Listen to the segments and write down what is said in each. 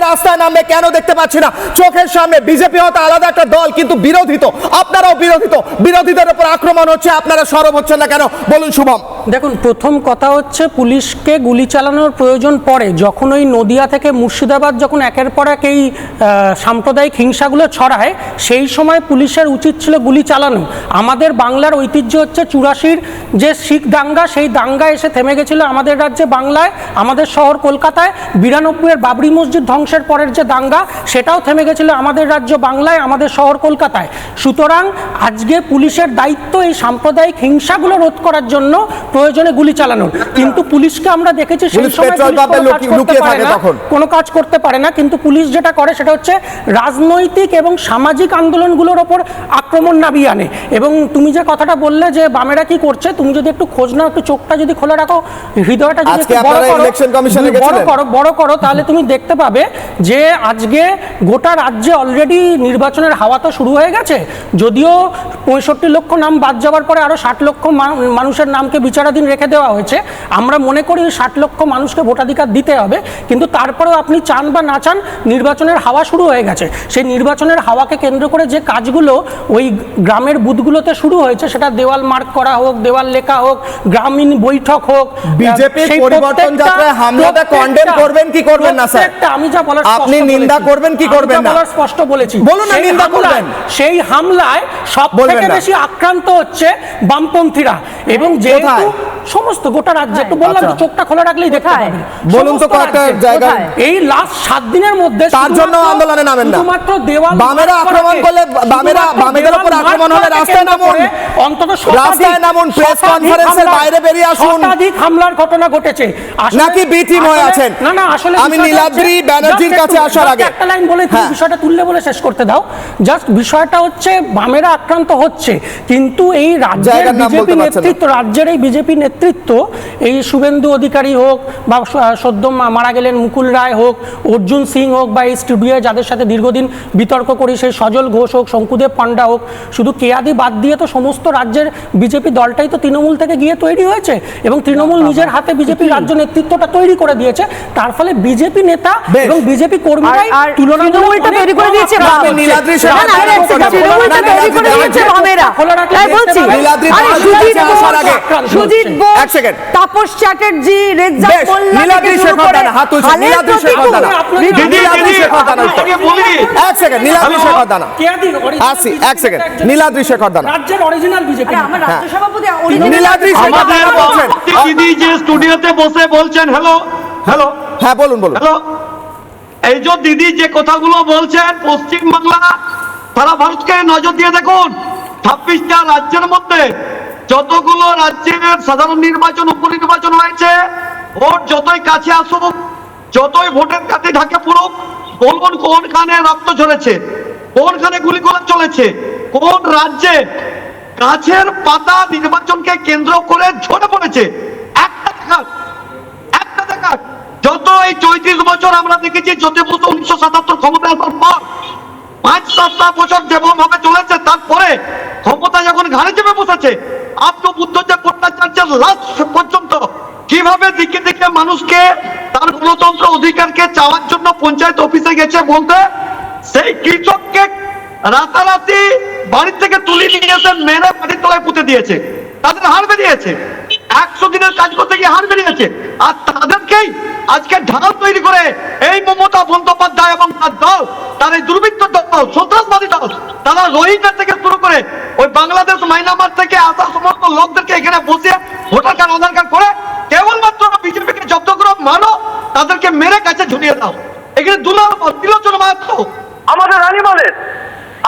রাস্তায় নামবে কেন দেখতে পাচ্ছি না? চোখের সামনে বিজেপি হয়তো আলাদা একটা দল, কিন্তু বিরোধিত, আপনারাও বিরোধিত, বিরোধীদের উপর আক্রমণ হচ্ছে, আপনারা সরব হচ্ছেন না কেন? বলুন শুভম। দেখুন, প্রথম কথা হচ্ছে পুলিশকে গুলি চালানোর প্রয়োজন পড়ে যখন ওই নদিয়া থেকে মুর্শিদাবাদ যখন একের পর এক এই সাম্প্রদায়িক হিংসাগুলো ছড়ায়, সেই সময় পুলিশের উচিত ছিল গুলি চালানো। আমাদের বাংলার ঐতিহ্য হচ্ছে 84-র যে শিখ দাঙ্গা, সেই দাঙ্গা এসে থেমে গেছিল আমাদের রাজ্যে বাংলায়, আমাদের শহর কলকাতায়। 92-এর বাবরি মসজিদ ধ্বংসের পরের যে দাঙ্গা, সেটাও থেমে গেছিল আমাদের রাজ্য বাংলায়, আমাদের শহর কলকাতায়। সুতরাং আজকে পুলিশের দায়িত্ব এই সাম্প্রদায়িক হিংসাগুলো রোধ করার জন্য প্রয়োজনে গুলি চালানোর। কিন্তু পুলিশকে আমরা দেখেছি সেই সময় কোনো কাজ করতে পারে না। কিন্তু পুলিশ যেটা করে সেটা হচ্ছে রাজনৈতিক এবং সামাজিক আন্দোলনগুলোর ওপর আক্রমণ নামিয়ে আনে। এবং তুমি যে কথাটা বললে যে বামেরা কি করছে, তুমি যদি একটু খোঁজ নাও, একটু চোখটা যদি খোলা রাখো, হৃদয়টা যদি বড় করো, তাহলে তুমি দেখতে পাবে যে আজকে গোটা রাজ্যে অলরেডি নির্বাচনের হাওয়া তো শুরু হয়ে গেছে। যদিও 65 লক্ষ নাম বাদ যাওয়ার পরে আরো 60 লক্ষ মানুষের নামকে বিচারাধীন রেখে দেওয়া হয়েছে। আমরা মনে করি 60 লক্ষ মানুষকে ভোটাধিকার দিতে হবে, কিন্তু তারপরেও আপনি চান বা না চান নির্বাচনের হাওয়া শুরু হয়ে গেছে। সেই নির্বাচনের হাওয়াকে কেন্দ্র করে যে কাজগুলো ওই গ্রামের বুথগুলোতে শুরু হয়েছে, সেটা দেওয়াল মার্ক করা হোক, দেওয়াল লেখা হোক, গ্রামীণ বৈঠক হোক, বিজেপি পরিবর্তন যাত্রায় হামলাটা কন্ডেম করবেন কি করবেন না স্যার? আমি যা বলার আপনি নিন্দা করবেন কি করবেন না? স্পষ্ট বলেছি, বলুন না নিন্দা করবেন। সেই হামলায় সবথেকে বেশি আক্রান্ত হচ্ছে বামপন্থীরা, এবং যেহেতু সমস্ত গোটা রাজ্যে, একটু বললাম তো চোখটা খোলা রাখলেই দেখতে পাবেন। বলুন তো কয়েকটা জায়গা এই লাস্ট 7 দিনের মধ্যে তার জন্য আন্দোলনে নামেন না। শুধুমাত্র দেওয়াল বামেরা আক্রমণ করলে, বামেদের উপর আক্রমণ হলে রাস্তায় নামুন, অন্তত রাস্তায় নামুন, প্রেস কনফারেন্সের বাইরে বেরিয়ে আসুন। শতাধিক হামলার ঘটনা ঘটেছে। নাকি বি টিম হয়ে আছেন? না না, আসলে আমি নীলাদ্রি ব্যানার্জির কাছে আসার আগে একটা লাইন বলে তুমি বিষয়টা তুললে বলে শেষ করতে দাও। জাস্ট বিষয়টা হচ্ছে বামেরা আক্রান্ত হচ্ছে, কিন্তু এই রাজ্যের বিজেপি নেতৃত্ব, রাজ্যের এই বিজেপি নেতৃত্ব, এই শুভেন্দু অধিকারী হোক বা সদ্য মারা গেলেন মুকুল রায় হোক, অর্জুন সিং হোক, বা এই স্টুডিওয়ে যাদের সাথে দীর্ঘদিন বিতর্ক করি সেই সজল ঘোষ হোক, শঙ্কুদেব পান্ডা হোক, শুধু কেয়াদি বাদ দিয়ে তো সমস্ত রাজ্যের বিজেপি দলটাই তো তৃণমূল থেকে গিয়ে তৈরি হয়েছে, এবং তৃণমূল নিজের হাতে বিজেপি রাজ্য নেতৃত্বটা তৈরি করে দিয়েছে। তার ফলে বিজেপি নেতা এবং বিজেপি কর্মীরাই তুলনামূলকভাবে তৈরি করে দিয়েছে। তাপস চ্যাটার্জি, নীলাদ্রি শেখর দানা রাজ্যের অরিজিনাল বিজেপি দিদি যে স্টুডিওতে বসে বলছেন, হ্যালো হ্যালো হ্যাঁ বলুন বলুন। হ্যালো, এই যে দিদি যে কথাগুলো বলছেন, পশ্চিম বাংলা সারা ভারতকে নজর দিয়ে দেখুন। 26টা রাজ্যের মধ্যে যতগুলো রাজ্যের সাধারণ নির্বাচন, উপনির্বাচন হয়েছে, ভোট যতই কাছে আসুক, যতই ভোটের কাছে ঢাকে পড়ুক, বলুন কোনখানে রক্ত ঝরেছে, কোনখানে গুলিগোলা চলেছে, কোন রাজ্যে গাছের পাতা নির্বাচনকে কেন্দ্র করে ঝরে পড়েছে? একটা দেখা। যত এই 34 বছর আমরা দেখেছি, যদি 1977 ক্ষমতায় আসার পর 5-7 বছর যেমন ভাবে চলেছে, তারপরে ক্ষমতা যখন ঘাড়ে চেপে বসেছে, আপনি বুদ্ধ যে ভট্টাচার্যের লাস্ট পর্যন্ত কিভাবে দিকে দিকে মানুষকে তার গণতন্ত্র অধিকারকে চাওয়ার জন্য পঞ্চায়েত অফিসে গেছে বলতে, সেই কৃষককে রাতারাতি বাড়ি থেকে তুলে নিয়ে এসে মেরে বাড়ির তলায় পুঁতে দিয়েছে, তাদের হার বেরিয়েছে, 100 দিনের কাজ করতে গিয়ে হার বেরিয়েছে। আর তাদেরকেই আজকে ঢাল তৈরি করে এই মমতা বন্দ্যোপাধ্যায় এবং তার দল, তার এই দুর্বৃত্ত দল, সন্ত্রাসবাদী দল, তারা রোহিঙ্গা থেকে শুরু করে ওই বাংলাদেশ মায়ানমার থেকে আসা সমস্ত লোকদেরকে এখানে বসিয়ে ভোটার কার্ড, আধার কার্ড করে কেবলমাত্র বিজেপিকে জব্দ করে মানো, তাদেরকে মেরে কাছে ঝুলিয়ে দাও। এখানে তিলোচন মাহাতো আমাদের রানীমানের,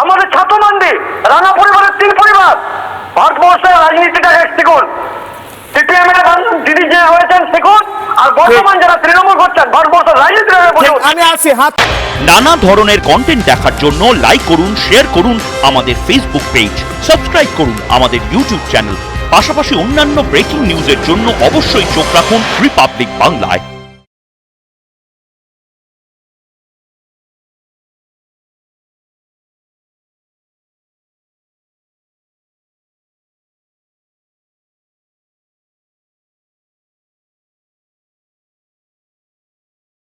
আমাদের ছাত্রমান্ডি, রানা পরিবারের 3 পরিবার। ভারতবর্ষের রাজনীতিটা শিখুন, সিপিএমের দিদি যে রয়েছেন শিখুন, আর বর্তমান যারা তৃণমূল করছেন ভারতবর্ষের রাজনীতি। আমি আসি হাত। নানা ধরনের কন্টেন্ট দেখার জন্য লাইক করুন, শেয়ার করুন আমাদের ফেসবুক পেজ, সাবস্ক্রাইব করুন আমাদের ইউটিউব চ্যানেল। পাশাপাশি অন্যান্য ব্রেকিং নিউজের জন্য অবশ্যই চোখ রাখুন রিপাবলিক বাংলায়।